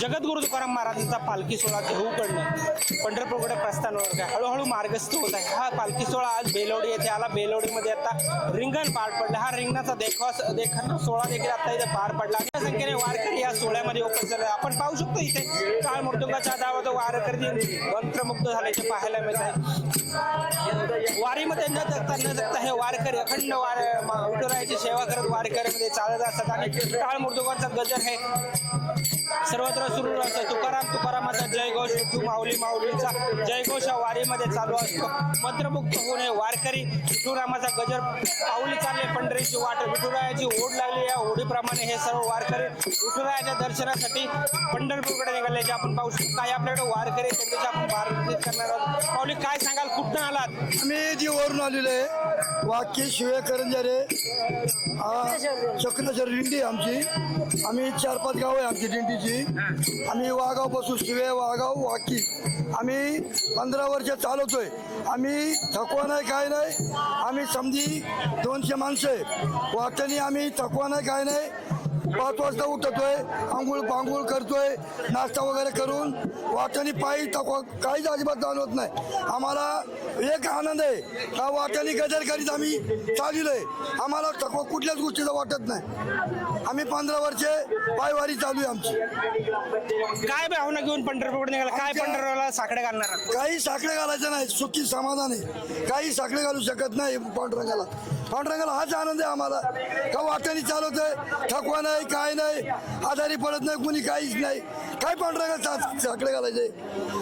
जगद्गुरु तुकाराम महाराजांचा पालखी सोहळा देहूकडनं पंढरपूरकडे प्रस्थानावर आहे. हळूहळू मार्गस्थ होत आहे. हा पालखी सोहळा आज बेलवडी येथे आला. बेलवडीमध्ये आता रिंगण पार पडलं. हा रिंगणाचा देखणं सोहळा देखील आता इथे पार पडला. अशा संख्येने वारकरी या सोहळ्यामध्ये उपस्थित झाले. आपण पाहू शकतो इथे टाळ मृदुंगाच्या आवाजात वारकरी मंत्रमुग्ध झाल्याचे पाहायला मिळत आहे. वारीमध्ये न जगता हे वारकरी अखंड विठुरायाची सेवा करत वारकऱ्यामध्ये चालत असतात आणि टाळ मृदुंगाचा गजर हे सर्वत्र सुरू असतो. तुकारामाचा जयघोष, विठू माऊली माऊलीचा जयघोष हा वारीमध्ये चालू असतो. मंत्रमुग्ध होऊन हे वारकरी विठुरामाचा गजर पाऊली चालले पंढरीची वाट, विठुरायाची ओढ लागली. या ओढीप्रमाणे हे सर्व वारकरी विठुरायाच्या दर्शनासाठी पंढरपूरकडे निघाल्याचे आपण पाहू शकतो. काही आपल्याकडे वारकरी त्यांच्याशी आपण मार्गदर्शन करणार आहोत. माऊली काय सांगाल, कुठनं आलात? आम्ही जी वरून आलेलो आहे, वाकी शिवे करंजारे चक्रेश्वर दिंडी आमची. आम्ही 4-5 गाव आहे आमची दिंडीची. आम्ही वाघाव पासून शिवे, वाघाव, वाकी आम्ही 15 वर्ष चालवतोय. आम्ही थकवा नाही काय नाही. आम्ही समजी 200 माणसं आहे. वाटणी आम्ही थकवा नाही काय नाही. 5 वाजता उठतोय, आंघोळ पांघोळ करतोय, नाश्ता वगैरे करून वाटणी पायी थकवा काहीच अजिबात जाणवत नाही. आम्हाला एक आनंद आहे का वाटणी गजर करीत आम्ही चाललोय. आम्हाला थकवा कुठल्याच गोष्टीचा वाटत नाही. आम्ही 15 वर्षे पायवारी चालू आहे आमची. काय भावना घेऊन पंढरपूरकडे निघाला? काय पंढरपूरला साकडे घालणार? काही साखळे घालायचं नाही, सुखी समाधान आहे. काही साखळे घालू शकत नाही पांडुरंगाला. पांडुरंगाला हाच आनंद आहे आम्हाला का वाटणी चालवतोय, थकवा नाही काय नाही, आजारी पडत नाही कुणी, काहीच नाही. काय पांडुरंगाला साखळे घालायचे,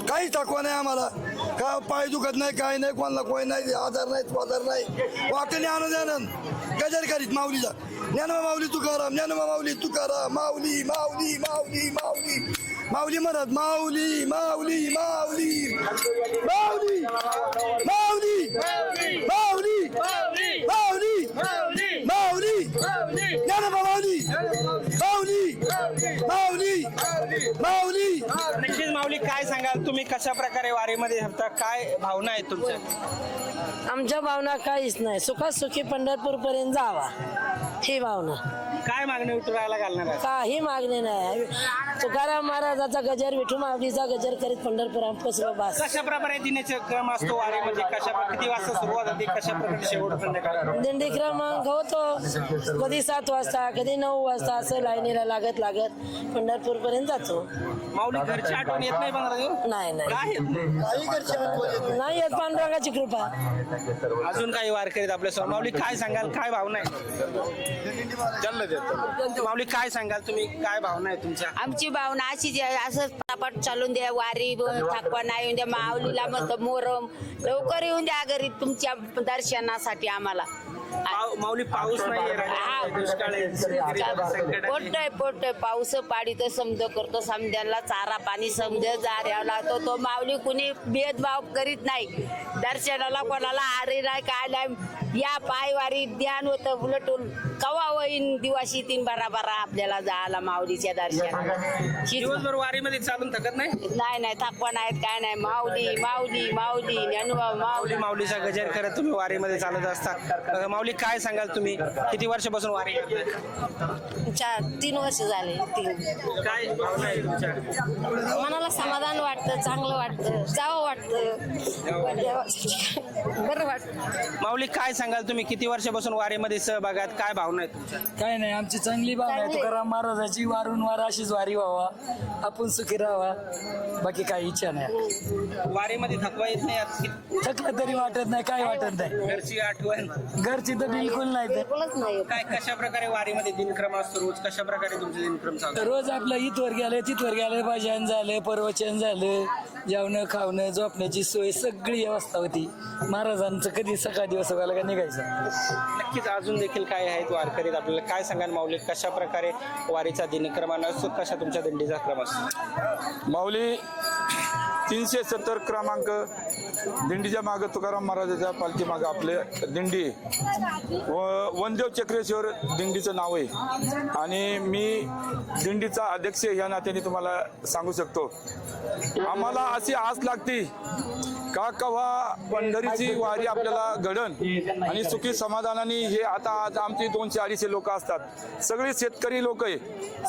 काही थकवा नाही आम्हाला. का पाय दुखत नाही काय नाही, कोणाला कोण नाही, आजार नाही आजार नाही. वाटणी आनंद आनंद गजर करीत माऊलीचा. ज्ञानोबा माऊली तुकाराम, ज्ञानोबा माऊली तुकाराम, माऊली माऊली माऊली माऊली माऊली म्हणत माऊली माऊली माऊली माऊली माऊली माऊली माऊली माऊली ज्ञानोबा माऊली माऊली माऊली माऊली. नक्कीच माऊली, काय सांगाल तुम्ही, कशा प्रकारे वारीमध्ये असता? काय भावना आहेत तुमच्या? आमच्या भावना काहीच नाही. सुखात सुखी पंढरपूर पर्यंत जावा ही भावना. काय मागणी विठुरायाला घालणार आहे? काही मागणी नाही. तुकाराम महाराजाचा गजर, विठू माऊलीचा गजर करीत पंढरपुरात बस. कशा प्रकारे दिनाचे क्रम असतो वारीमध्ये? किती वाजता सुरुवात होते, कशा प्रकारे शेवट संध्याकाळी? दिंडी क्रमांक होतो कधी 7 वाजता, कधी 9 वाजता, असं लाईनीला लागत लागत पंढरपूर पर्यंत जातो. माऊली घरची आठवण येत नाही 15 दिवस? नाही नाही काय येत नाही? नाही येत, पांडुरंगाची कृपा. अजून काही वारकरीत आपल्या समोर. माऊली काय सांगाल, काय भावना आहे? माऊली काय सांगाल तुम्ही, काय भावना आहे तुमच्या? आमची भावना अशीच आहे, असंच पटापट चालून द्या. वारी थकवा नाही येऊन द्या. माऊलीला मस्त मोरम लवकर येऊन द्या घरी तुमच्या दर्शनासाठी आम्हाला. माऊली पाऊस नाही, दुष्काळ आहे, पोटय पाऊस पाडी तर समज करतो. समजायला चारा पाणी समज जाऱ्याला लागतो. तो माऊली कुणी भेदभाव करीत नाही. दर्शनाला कोणाला आरे नाही काय नाही. या पायवारी ध्यान होतं. उलटून कवा होईन दिवाशी 3 बारा आपल्याला जायला माऊलीच्या दर्शनाला. दिवसभर वारीमध्ये चालून थकत नाही? नाही थकवा नाहीत काय नाही. माऊली माऊली माऊली ज्ञानोबा माऊली माऊलीचा गजर करत तुम्ही वारीमध्ये चालत असता. माऊली काय सांगाल तुम्ही, किती वर्षापासून वारी करताय? 3 वर्ष झाले. 3. काय भावना आहे तुमच्या? मनाला समाधान वाटतं, चांगलं वाटतं, जावं वाटतं, बरं वाटतं. माऊली काय सांगाल तुम्ही, किती वर्षापासून वारीमध्ये सहभागात? काय भावना आहे तुमच्या? काय नाही, आमची चांगली भावना आहे. तुकाराम महाराजाची वारून वार अशीच वारी व्हावा, आपण सुखी राहावा, बाकी काही इच्छा नाही. वारीमध्ये थकवा येत नाही? थकलं तरी वाटत नाही, काय वाटत नाही. घरची आठवण? घरची तर बिलकुल नाही. काय कशा प्रकारे वारीमध्ये दिनक्रम असतो रोज? कशा प्रकारे तुमचे दिनक्रम चालतो? रोज आपलं इथवर गेलं तिथवर गेलं, भजन झालं, प्रवचन झालं, जेवणं खावणं झोपण्याची सोय सगळी व्यवस्था होती. महाराजांचं कधी सकाळ दिवस व्हायला का निघायचं. नक्कीच अजून देखील काय आहेत वारकरीत आपल्याला काय सांगाल माऊली, कशा प्रकारे वारीचा दिनक्रम असतो, कशा तुमच्या दिंडीचा क्रम असतो? माऊली 370 क्रमांक दिंडीच्या मागं तुकाराम महाराजाच्या पालखी मागं आपले दिंडी वनदेव चक्रेश्वर दिंडीचं नाव आहे. आणि मी दिंडीचा अध्यक्ष या नात्याने तुम्हाला सांगू शकतो, आम्हाला अशी आस लागते का केव्हा पंढरीची वारी आपल्याला घडण आणि सुखी समाधानाने हे आता आज आमची 200-250 लोक असतात. सगळी शेतकरी लोक आहे,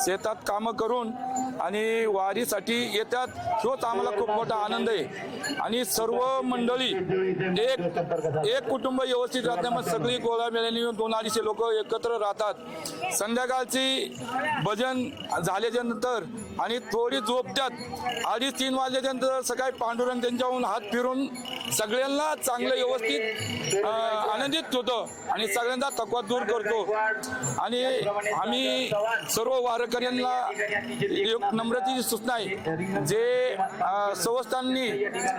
शेतात कामं करून आणि वारीसाठी येतात. तोच आम्हाला खूप मोठा आनंद आहे. आणि सर्व मंडळी एक कुटुंब व्यवस्थित राहत नाही, मग सगळी गोळा मिळाली 200-250 लोक एकत्र राहतात. संध्याकाळची भजन झाल्याच्या नंतर आणि थोडी झोपतात. 2:30-3 वाजल्याच्यानंतर सकाळी पांडुरंग त्यांच्याहून हात फिरून सगळ्यांना चांगलं व्यवस्थित आनंदित होतं आणि सगळ्यांचा थकवा दूर करतो. आणि आम्ही सर्व वारकऱ्यांना एक नम्रतेची सूचना आहे, जे संस्थांनी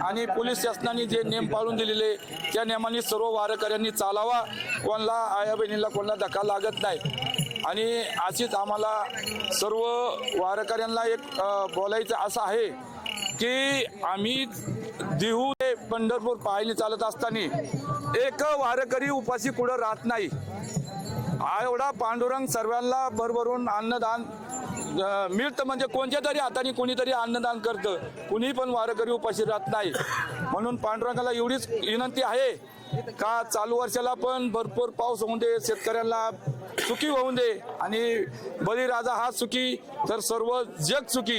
आणि पोलीस शासनाने जे नियम पाळून दिलेले त्या नियमाने सर्व वारकऱ्यांनी चालावा. कोणाला आया बहिणीला कोणाला धक्का लागत नाही. आणि अशीच आम्हाला सर्व वारकऱ्यांना एक बोलायचं असं आहे की आम्ही देहू ते पंढरपूर पायरी चालत असताना एक वारकरी उपाशी कुठं राहत नाही. एवढा पांडुरंग सर्वांना भरभरून अन्नदान मिळतं, म्हणजे कोणत्या तरी हाताने कोणीतरी अन्नदान करतं, कुणी पण वारकरी उपाशी राहत नाही. म्हणून पांडुरंगाला एवढीच विनंती आहे का चालू वर्षाला पण भरपूर पाऊस होऊन दे, शेतकऱ्यांना सुखी होऊन दे आणि बळीराजा हा सुखी तर सर्व जग सुखी,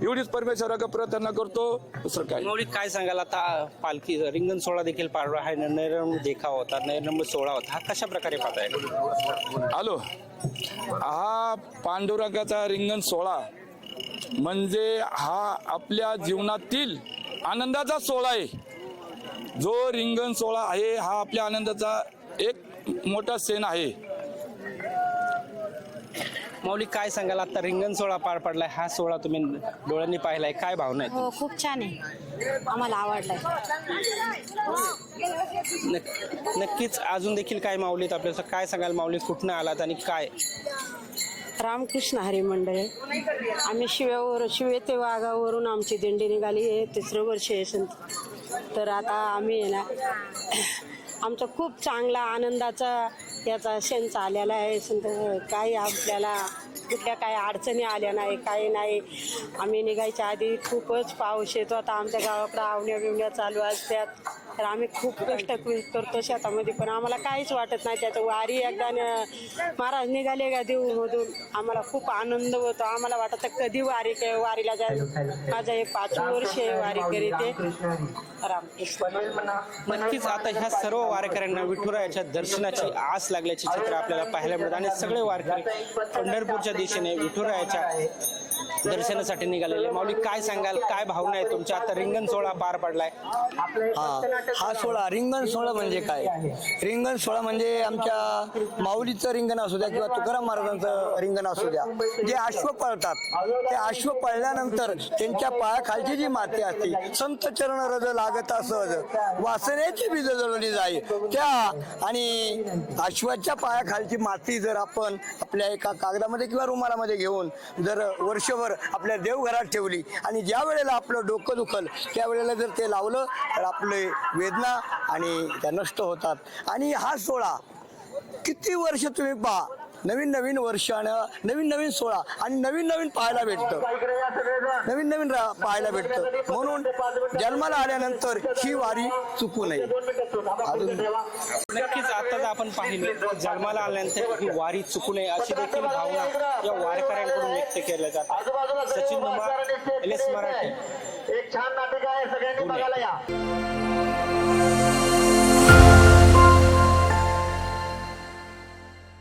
एवढीच परमेश्वराकडे प्रार्थना करतो. दुसरं काय माऊली काय सांगाल, आता पालखी रिंगण सोहळा देखील पाडवा आहे, नैरम देखावा होता, नैरम सोहळा होता, हा कशा प्रकारे पाहताय? हॅलो, हा पांडुरंगाचा रिंगण सोहळा म्हणजे हा आपल्या जीवनातील आनंदाचा सोहळा आहे. जो रिंगण सोहळा आहे हा आपल्या आनंदाचा एक मोठा सण आहे. माऊली काय सांगाल, आता रिंगण सोहळा पार पडलाय, हा सोहळा तुम्ही डोळ्यांनी पाहिलाय, काय भावना आहे? हो, खूप छान आहे, आम्हाला आवडलाय. नक्कीच अजून देखील काय माऊलीत आपल्याला काय सांगाल, माऊली कुठनं आलात आणि काय? रामकृष्ण हरी मंडळ. आम्ही शिवे ते वाघावरून आमची दिंडी निघाली आहे, 3रं वर्ष आहे संत. तर आता आम्ही आहे ना, आमचा खूप चांगला आनंदाचा याचा क्षण चाललेला आहे. संत काही आपल्याला कुठल्या काही अडचणी आल्या नाही, काही नाही. आम्ही निघायच्या आधी खूपच पाऊस येतो, आता आमच्या गावाकडं आवण्या बिवण्या चालू असतात. तर आम्ही खूप कष्ट करतो शेतामध्ये, पण आम्हाला काहीच वाटत नाही. त्याचं वारी एकदा महाराज निघाले का देऊमधून आम्हाला खूप आनंद होतो. आम्हाला वाटतं कधी वारीला जायचं. माझं हे 5 वर्ष वारी करीते. नक्कीच आता ह्या सर्व वारकऱ्यांना विठुरायाच्या दर्शनाची आस लागल्याची चित्र आपल्याला पाहायला मिळतं आणि सगळे वारकरी पंढरपूरच्या दिशेने विठुरायाच्या दर्शनासाठी निघालेले. माऊली काय सांगाल, काय भावना आहे तुमच्या? आता रिंगण सोहळा पार पडलाय. हा सोहळा रिंगण सोहळा म्हणजे काय? रिंगण सोहळा म्हणजे आमच्या माऊलीचं रिंगण असू द्या किंवा तुकाराम महाराजांचं रिंगण असू द्या, जे अश्व पळतात, ते अश्व पळल्यानंतर त्यांच्या पायाखालची जी माती असते, संत चरण रज लागत असत वासनेची बीज जळली जाई, त्या आणि अश्वाच्या पायाखालची माती जर आपण आपल्या एका कागदामध्ये किंवा रुमालामध्ये घेऊन जर वर्षभर आपल्या देवघरात ठेवली आणि ज्या वेळेला आपलं डोकं दुखल त्यावेळेला जर ते लावलं तर आपले वेदना आणि त्या नष्ट होतात. आणि हा सोहळा किती वर्ष तुम्ही पहा, नवीन नवीन वर्षानं नवीन नवीन सोहळा आणि नवीन नवीन पाहायला भेटतं, नवीन नवीन पाहायला भेटतं. म्हणून जन्माला आल्यानंतर ही वारी चुकू नये. नक्कीच आताच आपण पाहिलं, जन्माला आल्यानंतर ही वारी चुकू नये अशी देखील भावना या वारकऱ्यांकडून व्यक्त केल्या जातात. सचिन धुमाळ, LS मराठी. एक छान नाटक आहे, सगळ्यांनी बघायला या.